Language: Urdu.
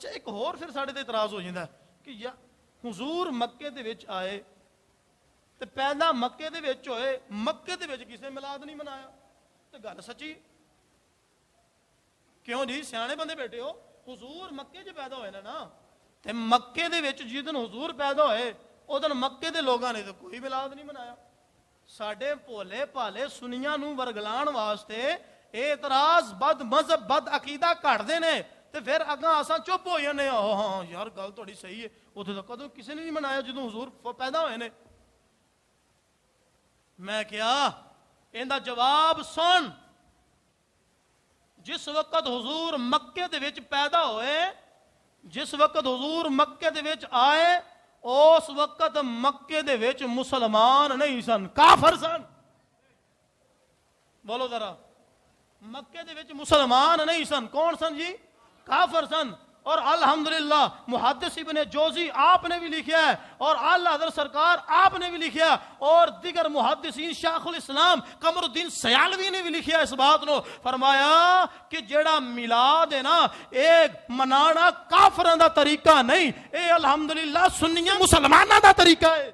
اچھا ایک اور پھر ساڑھے تے اعتراض ہو جاتا ہے کہ یا حضور مکے دے وچ آئے تے پیدا مکے دے وچ ہوئے، مکے دے وچ کسے میلاد نہیں منایا، تے گل سچی کیوں جی سیانے بندے بیٹھے ہو؟ حضور مکے چ پیدا ہوئے نا تے مکے دے وچ جس دن حضور پیدا ہوئے او دن مکے دے لوگاں نے تو کوئی میلاد نہیں منایا۔ ساڈے بھولے بھالے سنیاں نوں ورگلان واسطے اعتراض بد مذہب بد عقیدہ کھڑدے نے تے پھر اگاں اساں چپ ہو جانے ہاں یار گل تہاڈی صحیح ہے، اوتھے تو کدوں کسے نے نہیں منایا جدوں حضور پیدا ہوئے نے۔ میں کیا ایندا جواب سن، جس وقت حضور مکے دے وچ پیدا ہوئے، جس وقت حضور مکے دے وچ آئے، اس وقت مکے دے وچ مسلمان نہیں سن، کافر سن۔ بولو ذرا، مکے دے وچ مسلمان نہیں سن، کون سن جی؟ کافر سن۔ اور الحمدللہ محدث ابن جوزی آپ نے بھی لکھا ہے، اور اعلی حضرت سرکار آپ نے بھی لکھا ہے، اور دیگر محدثین شیخ الاسلام قمر الدین سیالوی نے بھی لکھا ہے اس بات نو، فرمایا کہ جیڑا میلاد ہے نا ایک منانا کافران دا طریقہ نہیں، اے الحمدللہ سنیاں مسلمانہ دا طریقہ ہے۔